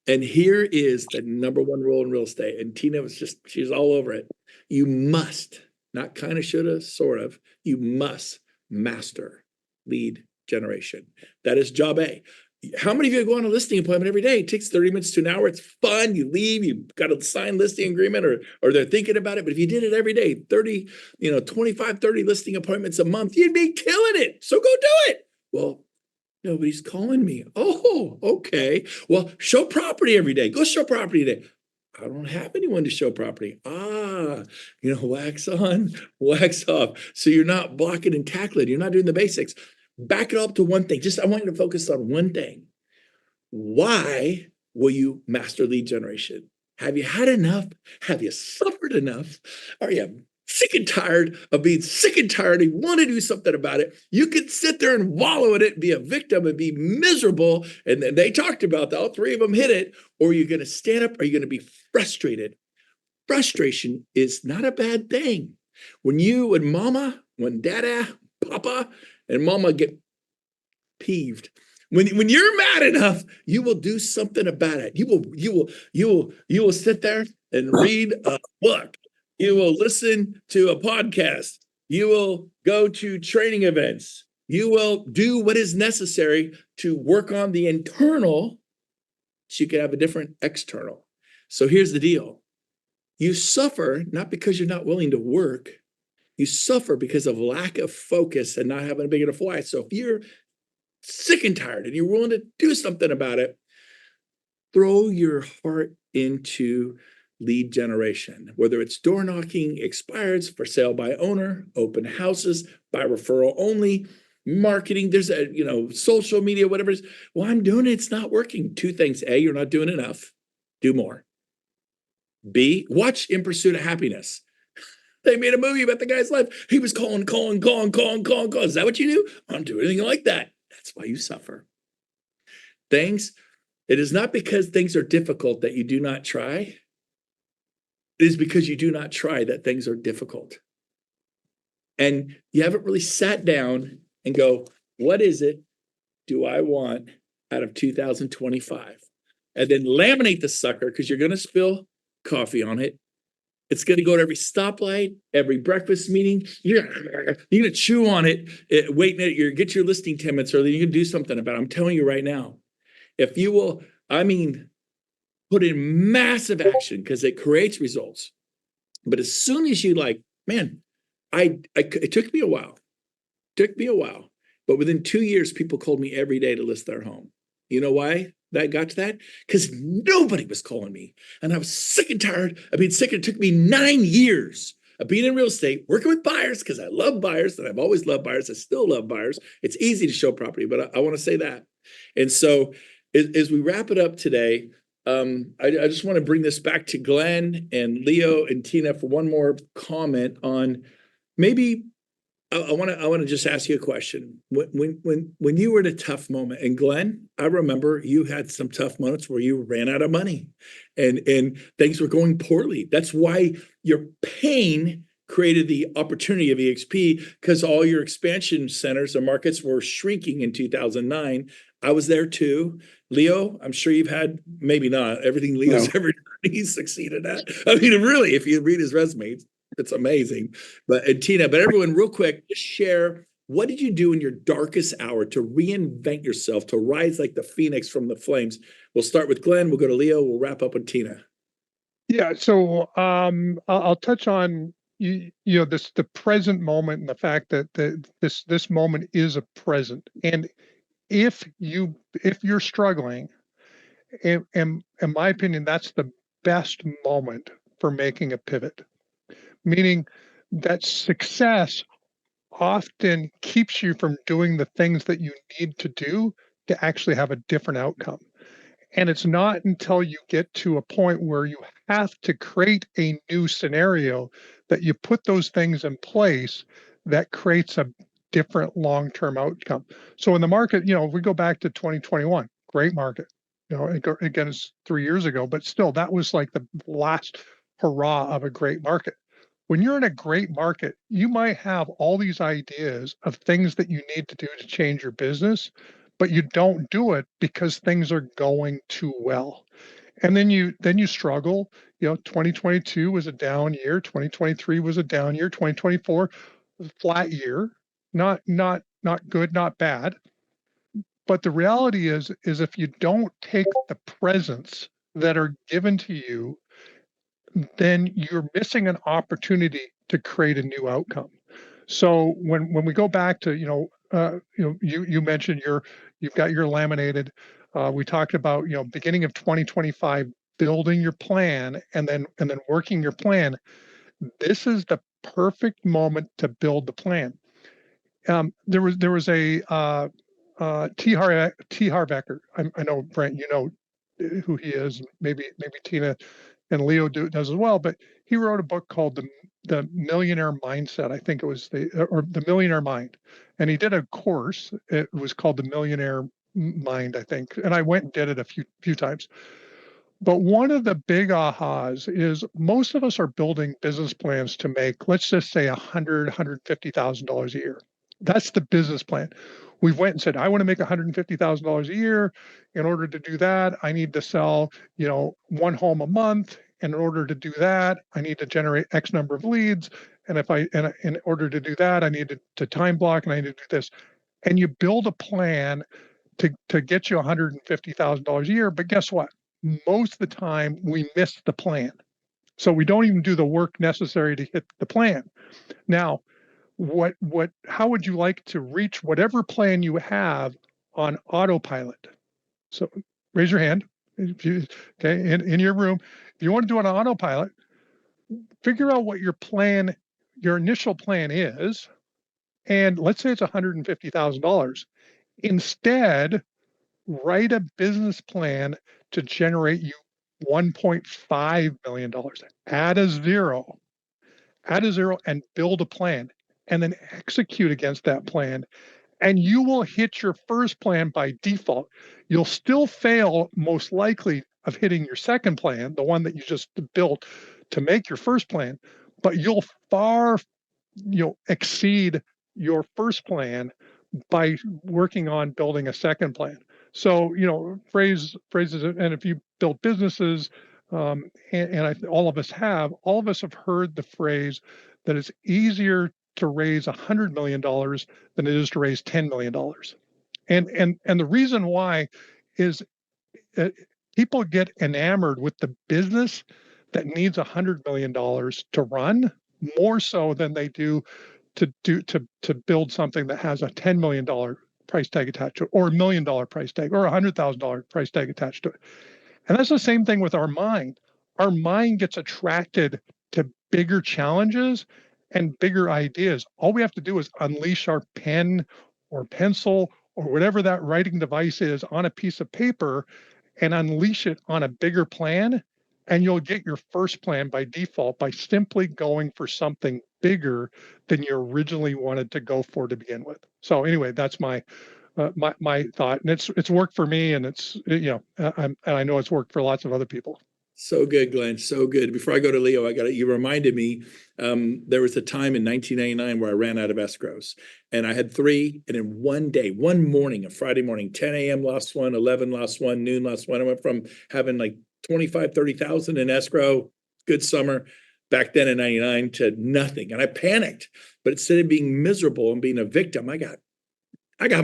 And here is the number one rule in real estate. And Tina she's all over it. You must, not kind of, shoulda, sort of, you must master lead generation. That is job A. How many of you go on a listing appointment every day? It takes 30 minutes to an hour. It's fun. You leave, you've got a signed listing agreement, or they're thinking about it. But if you did it every day, 25, 30 listing appointments a month, you'd be killing it. So go do it. Well, nobody's calling me. Oh, okay. Well, show property every day. Go show property today. I don't have anyone to show property. Wax on, wax off. So you're not blocking and tackling. You're not doing the basics. Back it up to one thing. I want you to focus on one thing. Why will you master lead generation? Have you had enough? Have you suffered enough? Are you sick and tired of being sick and tired? You want to do something about it. You can sit there and wallow in it, be a victim and be miserable. And then they talked about that. All three of them hit it. Or are you going to stand up? Are you going to be frustrated? Frustration is not a bad thing. When mama, when dada, papa, and mama get peeved, when you're mad enough, you will do something about it. You will sit there and read a book. You will listen to a podcast. You will go to training events. You will do what is necessary to work on the internal so you can have a different external. So here's the deal. You suffer not because you're not willing to work. You suffer because of lack of focus and not having a big enough why. So if you're sick and tired and you're willing to do something about it, throw your heart into lead generation, whether it's door knocking, expireds, for sale by owner, open houses, by referral only, marketing, there's social media, whatever it is. Well, I'm doing it, it's not working. Two things. A, you're not doing enough. Do more. B, watch In Pursuit of Happiness. They made a movie about the guy's life. He was calling. Is that what you do? I don't do anything like that. That's why you suffer. It is not because things are difficult that you do not try. It is because you do not try that things are difficult. And you haven't really sat down and go, what is it do I want out of 2025? And then laminate the sucker, because you're going to spill coffee on it. It's going to go to every stoplight, every breakfast meeting. You're going to chew on it, waiting at get your listing 10 minutes early. You can do something about it. I'm telling you right now, if you will, put in massive action, because it creates results. But as soon as you it took me a while. But within 2 years, people called me every day to list their home. You know why that got to that? Because nobody was calling me. And I was sick and tired of being sick. It took me 9 years of being in real estate, working with buyers, because I love buyers, and I've always loved buyers. I still love buyers. It's easy to show property, but I want to say that. And so as we wrap it up today, I just want to bring this back to Glenn and Leo and Tina for one more comment on maybe. I want to just ask you a question. When you were in a tough moment, and Glenn, I remember you had some tough moments where you ran out of money and things were going poorly. That's why your pain created the opportunity of EXP, because all your expansion centers and markets were shrinking in 2009. I was there too. Leo, I'm sure you've had, maybe not everything Leo's ever done, he's succeeded at. Really, if you read his resume, it's amazing. And Tina, everyone, real quick, just share, what did you do in your darkest hour to reinvent yourself, to rise like the phoenix from the flames? We'll start with Glenn, we'll go to Leo, we'll wrap up with Tina. Yeah, so I'll touch on the present moment, and the fact that this moment is a present. And if you're struggling, in my opinion, that's the best moment for making a pivot. Meaning that success often keeps you from doing the things that you need to do to actually have a different outcome. And it's not until you get to a point where you have to create a new scenario that you put those things in place that creates a different long-term outcome. So in the market, if we go back to 2021, great market. Again, it's 3 years ago, but still, that was like the last hurrah of a great market. When you're in a great market, you might have all these ideas of things that you need to do to change your business, but you don't do it because things are going too well. And then you struggle. 2022 was a down year, 2023 was a down year, 2024 was a flat year. Not good, not bad. But the reality is if you don't take the presents that are given to you, then you're missing an opportunity to create a new outcome. So when we go back to you mentioned you've got your laminated. We talked about beginning of 2025 building your plan and then working your plan, this is the perfect moment to build the plan. There was a T. Harbecker. I know, Brent, you know who he is. Maybe Tina and Leo does as well. But he wrote a book called the Millionaire Mindset. I think it was the Millionaire Mind, and he did a course. It was called the Millionaire Mind, I think, and I went and did it a few times. But one of the big ahas is most of us are building business plans to make, let's just say, $150,000 a year. That's the business plan. We've went and said, I want to make $150,000 a year. In order to do that, I need to sell, one home a month. And in order to do that, I need to generate X number of leads. And in order to do that, I need to time block and I need to do this. And you build a plan to get you $150,000 a year. But guess what? Most of the time we miss the plan. So we don't even do the work necessary to hit the plan. Now, how would you like to reach whatever plan you have on autopilot? So raise your hand if you, okay, in your room. If you want to do it on autopilot, figure out what your initial plan is. And let's say it's $150,000. Instead, write a business plan to generate you $1.5 million. Add a zero and build a plan and then execute against that plan. And you will hit your first plan by default. You'll still fail most likely of hitting your second plan, the one that you just built to make your first plan, but you'll far exceed your first plan by working on building a second plan. So, phrases, and if you build businesses, all of us have heard the phrase that it's easier to raise $100 million than it is to raise $10 million. And the reason why is people get enamored with the business that needs $100 million to run more so than they do to build something that has a $10 million price tag attached to it, or $1 million price tag, or $100,000 price tag attached to it. And that's the same thing with our mind. Our mind gets attracted to bigger challenges and bigger ideas. All we have to do is unleash our pen or pencil or whatever that writing device is on a piece of paper and unleash it on a bigger plan. And you'll get your first plan by default by simply going for something bigger than you originally wanted to go for to begin with. So anyway, that's my thought, and it's worked for me, and it's and I know it's worked for lots of other people. So good, Glenn. So good. Before I go to Leo, you reminded me, there was a time in 1999 where I ran out of escrows, and I had 3. And in one morning, a Friday morning, 10 a.m. lost one, 11 lost one, noon lost one. I went from having like 25, 30,000 in escrow, good summer back then in 99, to nothing. And I panicked, but instead of being miserable and being a victim, I got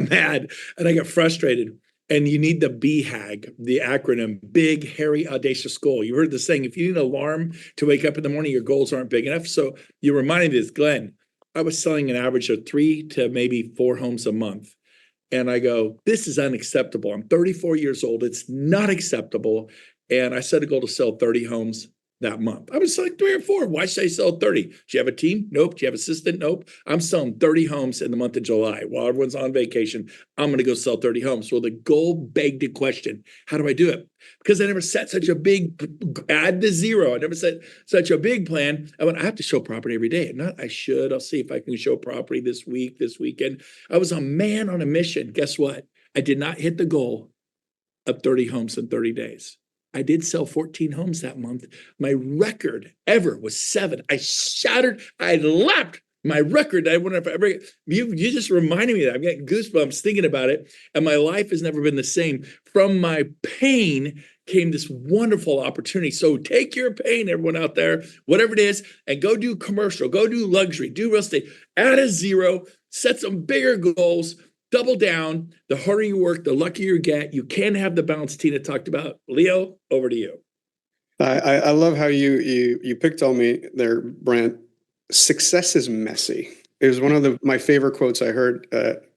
mad and I got frustrated. And you need the BHAG, the acronym, big, hairy, audacious goal. You heard the saying, if you need an alarm to wake up in the morning, your goals aren't big enough. So you reminded me of this, Glenn. I was selling an average of 3 to maybe 4 homes a month. And I go, this is unacceptable. I'm 34 years old. It's not acceptable. And I set a goal to sell 30 homes that month. I was selling 3 or 4. Why should I sell 30? Do you have a team? Nope. Do you have an assistant? Nope. I'm selling 30 homes in the month of July. While everyone's on vacation, I'm going to go sell 30 homes. Well, the goal begged a question. How do I do it? Because I never set such a big, add the zero. I never set such a big plan. I went, I have to show property every day. Not I should. I'll see if I can show property this week, this weekend. I was a man on a mission. Guess what? I did not hit the goal of 30 homes in 30 days. I did sell 14 homes that month. My record ever was 7. I lapped my record. I wonder if I ever, you just reminded me of that. I'm getting goosebumps thinking about it. And my life has never been the same. From my pain came this wonderful opportunity. So take your pain, everyone out there, whatever it is, and go do commercial, go do luxury, do real estate, add a zero, set some bigger goals. Double down. The harder you work, the luckier you get. You can have the balance Tina talked about. Leo, over to you. I love how you picked on me there, Brent. Success is messy. It was one of my favorite quotes I heard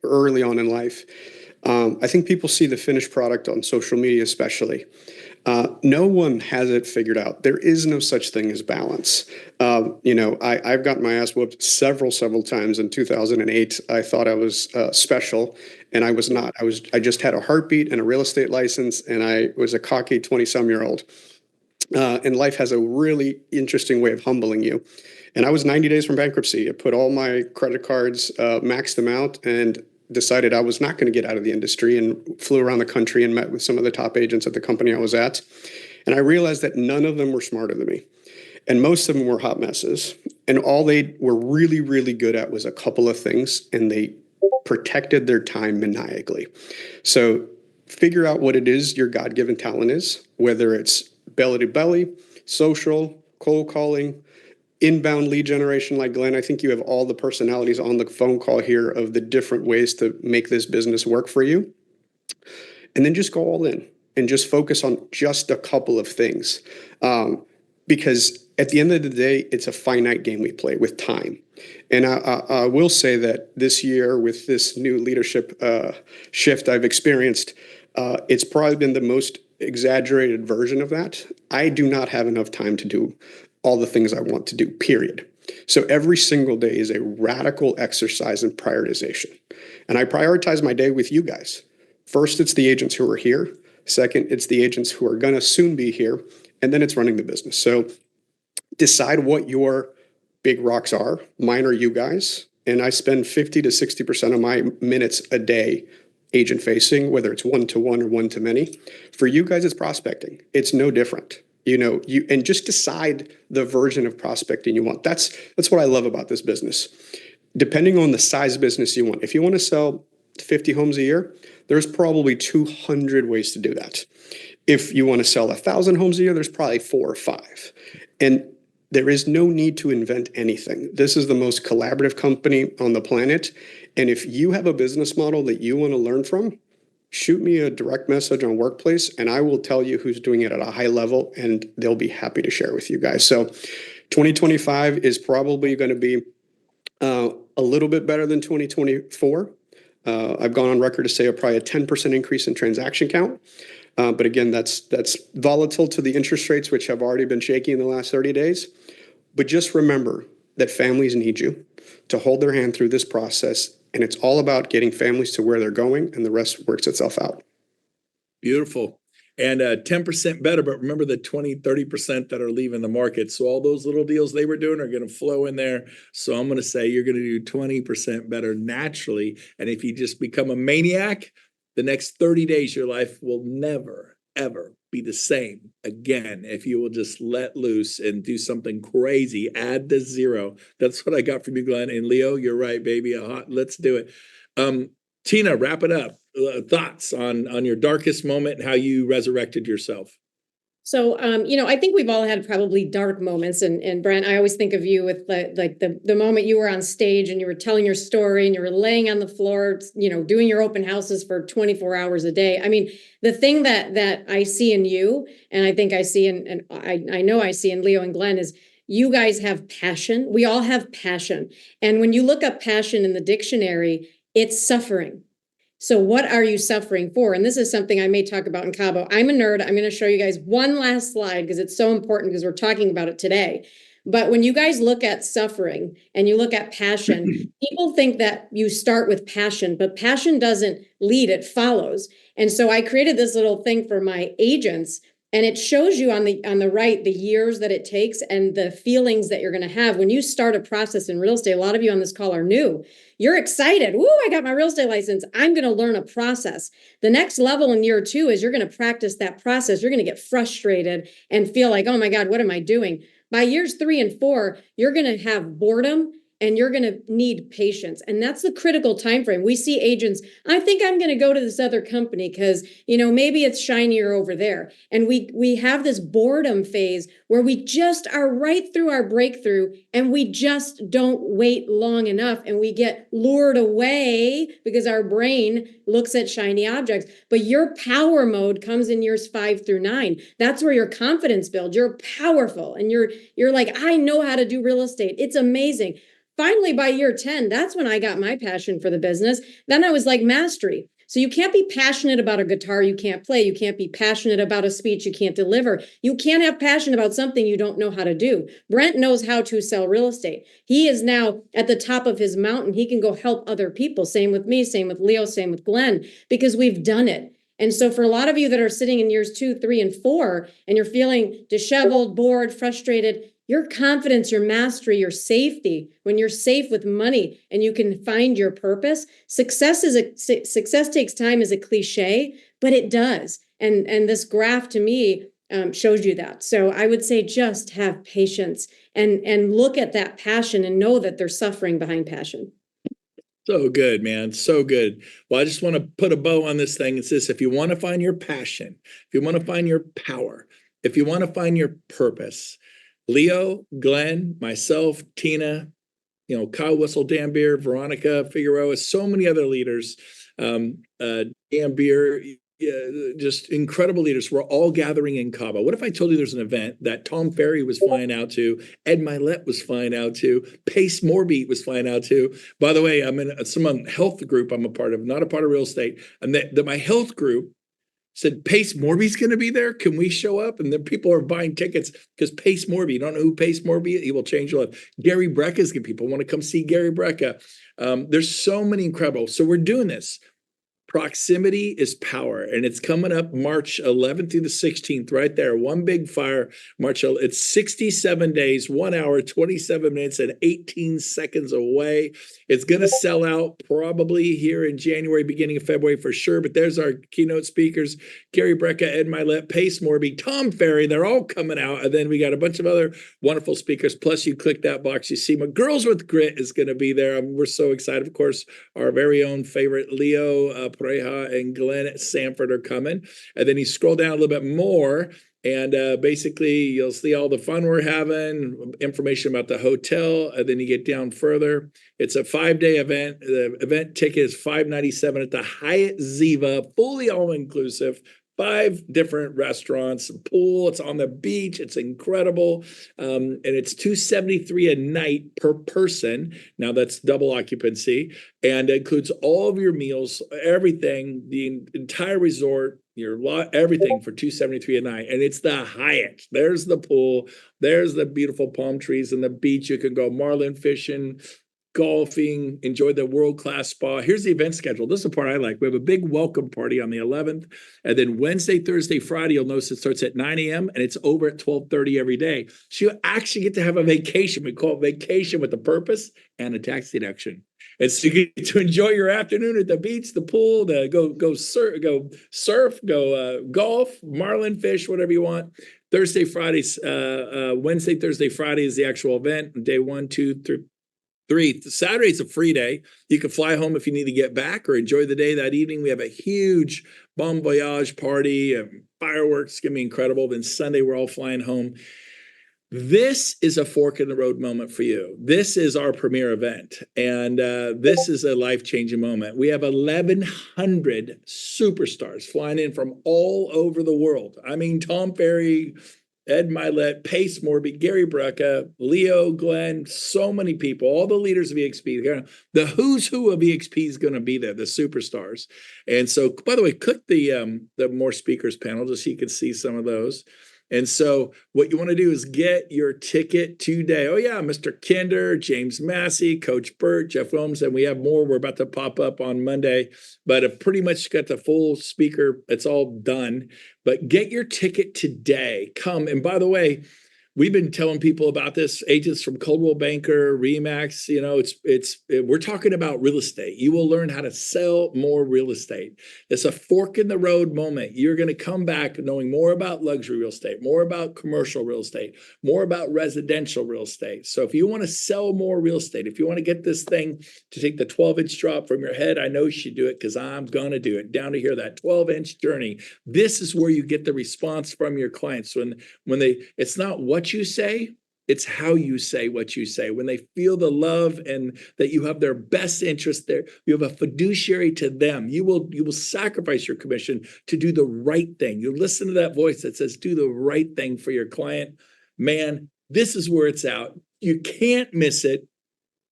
early on in life. I think people see the finished product on social media, especially. No one has it figured out. There is no such thing as balance. I've gotten my ass whooped several times. In 2008, I thought I was special, and I was not. I just had a heartbeat and a real estate license, and I was a cocky 20-some-year-old. And life has a really interesting way of humbling you. And I was 90 days from bankruptcy. I put all my credit cards, maxed them out, and decided I was not going to get out of the industry, and flew around the country and met with some of the top agents at the company I was at. And I realized that none of them were smarter than me. And most of them were hot messes. And all they were really, really good at was a couple of things, and they protected their time maniacally. So figure out what it is your God-given talent is, whether it's belly to belly, social, cold calling, inbound lead generation like Glenn. I think you have all the personalities on the phone call here of the different ways to make this business work for you. And then just go all in and just focus on just a couple of things. Because at the end of the day, it's a finite game we play with time. And I will say that this year, with this new leadership shift I've experienced, it's probably been the most exaggerated version of that. I do not have enough time to do all the things I want to do, period. So every single day is a radical exercise in prioritization. And I prioritize my day with you guys. First, it's the agents who are here. Second, it's the agents who are going to soon be here. And then it's running the business. So decide what your big rocks are. Mine are you guys. And I spend 50 to 60% of my minutes a day agent facing, whether it's one-to-one or one-to-many. For you guys, it's prospecting. It's no different. And just decide the version of prospecting you want. That's what I love about this business. Depending on the size business you want. If you want to sell 50 homes a year, there's probably 200 ways to do that. If you want to sell 1,000 homes a year, there's probably 4 or 5. And there is no need to invent anything. This is the most collaborative company on the planet. And if you have a business model that you want to learn from, shoot me a direct message on Workplace, and I will tell you who's doing it at a high level, and they'll be happy to share with you guys. So 2025 is probably going to be a little bit better than 2024. I've gone on record to say probably a 10% increase in transaction count. But again, that's volatile to the interest rates, which have already been shaky in the last 30 days. But just remember that families need you to hold their hand through this process. And it's all about getting families to where they're going, and the rest works itself out. Beautiful. And 10% better, but remember the 20-30% that are leaving the market. So all those little deals they were doing are going to flow in there. So I'm going to say you're going to do 20% better naturally. And if you just become a maniac, the next 30 days, your life will never, ever be the same again if you will just let loose and do something crazy. Add the zero. That's what I got from you, Glenn. And Leo, you're right, baby. Let's do it. Tina, wrap it up. Thoughts on your darkest moment and how you resurrected yourself. So, I think we've all had probably dark moments. And Brent, I always think of you with the moment you were on stage and you were telling your story and you were laying on the floor, doing your open houses for 24 hours a day. I mean, the thing that I see in you, and I think I see and I know I see in Leo and Glenn, is you guys have passion. We all have passion. And when you look up passion in the dictionary, it's suffering. So what are you suffering for? And this is something I may talk about in Cabo. I'm a nerd. I'm going to show you guys one last slide because it's so important because we're talking about it today. But when you guys look at suffering and you look at passion, people think that you start with passion, but passion doesn't lead, it follows. And so I created this little thing for my agents, and it shows you on the right the years that it takes and the feelings that you're going to have when you start a process in real estate. A lot of you on this call are new. You're excited. Woo, I got my real estate license. I'm going to learn a process. The next level in year 2 is you're going to practice that process. You're going to get frustrated and feel like, oh my God, what am I doing? By years 3 and 4, you're going to have boredom and you're going to need patience. And that's the critical time frame. We see agents, I think I'm going to go to this other company because, maybe it's shinier over there. And we have this boredom phase where we just are right through our breakthrough and we just don't wait long enough and we get lured away because our brain looks at shiny objects. But your power mode comes in years 5 through 9. That's where your confidence builds. You're powerful and you're like, I know how to do real estate. It's amazing. Finally, by year 10, that's when I got my passion for the business. Then I was like, mastery. So you can't be passionate about a guitar you can't play. You can't be passionate about a speech you can't deliver. You can't have passion about something you don't know how to do. Brent knows how to sell real estate. He is now at the top of his mountain. He can go help other people. Same with me, same with Leo, same with Glenn, because we've done it. And so for a lot of you that are sitting in years 2, 3, and 4, and you're feeling disheveled, bored, frustrated, your confidence, your mastery, your safety, when you're safe with money and you can find your purpose, success takes time is a cliche, but it does. And this graph to me shows you that. So I would say just have patience and look at that passion and know that there's suffering behind passion. So good, man. So good. Well, I just want to put a bow on this thing. It's this: if you want to find your passion, if you want to find your power, if you want to find your purpose, Leo, Glenn, myself, Tina, Kyle Whistle, Dan Beer, Veronica Figueroa, so many other leaders, Dan Beer, just incredible leaders. We're all gathering in Cabo. What if I told you there's an event that Tom Ferry was flying out to, Ed Milet was flying out to, Pace Morby was flying out to? By the way, I'm in some health group I'm a part of, not a part of real estate. And that my health group said, Pace Morby's going to be there. Can we show up? And then people are buying tickets because Pace Morby, you don't know who Pace Morby is? He will change your life. Gary Brecka's going. People want to come see Gary Brecka. There's so many incredible. So we're doing this. Proximity is power, and it's coming up March 11th through the 16th, right there. One big fire, it's 67 days, 1 hour, 27 minutes, and 18 seconds away. It's going to sell out probably here in January, beginning of February for sure, but there's our keynote speakers, Gary Brecka, Ed Milet, Pace Morby, Tom Ferry, they're all coming out, and then we got a bunch of other wonderful speakers, plus you click that box, you see my Girls with Grit is going to be there. We're so excited. Of course, our very own favorite Leo, Pareja and Glenn at Sanford are coming. And then you scroll down a little bit more, and basically you'll see all the fun we're having, information about the hotel, and then you get down further. It's a 5-day event. The event ticket is $597 at the Hyatt Ziva, fully all-inclusive. 5 different restaurants, pool, it's on the beach, it's incredible. And it's $273 a night per person. Now that's double occupancy, and it includes all of your meals, everything, the entire resort, everything for $273 a night. And it's the Hyatt. There's the pool, there's the beautiful palm trees and the beach. You can go marlin fishing, golfing, enjoy the world-class spa. Here's the event schedule. This is the part I like. We have a big welcome party on the 11th. And then Wednesday, Thursday, Friday, you'll notice it starts at 9 a.m. and it's over at 12:30 every day. So you actually get to have a vacation. We call it vacation with a purpose and a tax deduction. And so you get to enjoy your afternoon at the beach, the pool, go surf, golf, marlin fish, whatever you want. Wednesday, Thursday, Friday is the actual event. Day 1, 2, 3. Saturday's a free day. You can fly home if you need to get back or enjoy the day that evening. We have a huge bon voyage party and fireworks. It's going to be incredible. Then Sunday, we're all flying home. This is a fork in the road moment for you. This is our premier event. And this is a life-changing moment. We have 1,100 superstars flying in from all over the world. I mean, Tom Ferry, Ed Milet, Pace Morby, Gary Brecka, Leo, Glenn, so many people, all the leaders of EXP. The who's who of EXP is going to be there, the superstars. And so, by the way, click the more speakers panel just so you can see some of those. And so what you want to do is get your ticket today. Oh yeah, Mr. Kinder, James Massey, Coach Burt, Jeff Williams, and we have more. We're about to pop up on Monday, but I've pretty much got the full speaker. It's all done, but get your ticket today. Come. And by the way, we've been telling people about this, agents from Coldwell Banker, Remax, we're talking about real estate. You will learn how to sell more real estate. It's a fork in the road moment. You're going to come back knowing more about luxury real estate, more about commercial real estate, more about residential real estate. So if you want to sell more real estate, if you want to get this thing to take the 12-inch drop from your head, I know you should do it because I'm going to do it. Down to here, that 12-inch journey. This is where you get the response from your clients. It's not what you say, it's how you say what you say. When they feel the love and that you have their best interest there, you have a fiduciary to them. You will sacrifice your commission to do the right thing. You listen to that voice that says, do the right thing for your client. Man, this is where it's out. You can't miss it.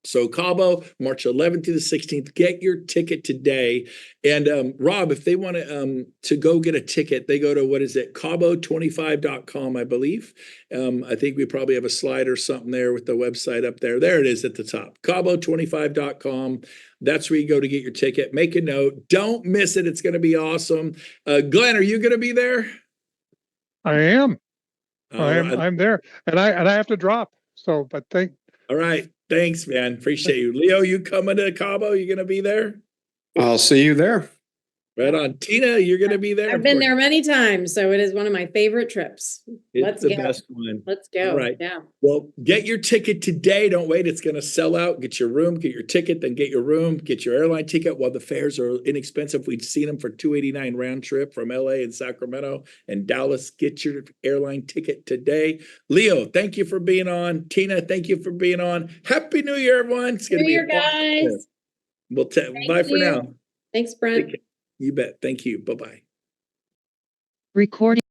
So Cabo, March 11th through the 16th, get your ticket today. And Rob, if they want to go get a ticket, they go to, what is it, Cabo25.com, I believe. I think we probably have a slide or something there with the website up there. There it is at the top, Cabo25.com. That's where you go to get your ticket. Make a note. Don't miss it. It's going to be awesome. Glenn, are you going to be there? I am. All right. I'm there, and I have to drop. So, but All right. Thanks, man. Appreciate you. Leo, you coming to Cabo? You going to be there? I'll see you there. Right on. Tina, you're going to be there? I've been there many times, so it is one of my favorite trips. It's the best one. Let's go. All right. Yeah. Well, get your ticket today. Don't wait. It's going to sell out. Get your room, get your ticket, then get your room, get your airline ticket while the fares are inexpensive. We've seen them for $289 round trip from LA and Sacramento and Dallas. Get your airline ticket today. Leo, thank you for being on. Tina, thank you for being on. Happy New Year, everyone. It's going to be New Year, guys. Well, bye for now. Thanks, Brent. You bet. Thank you. Bye-bye. Recording.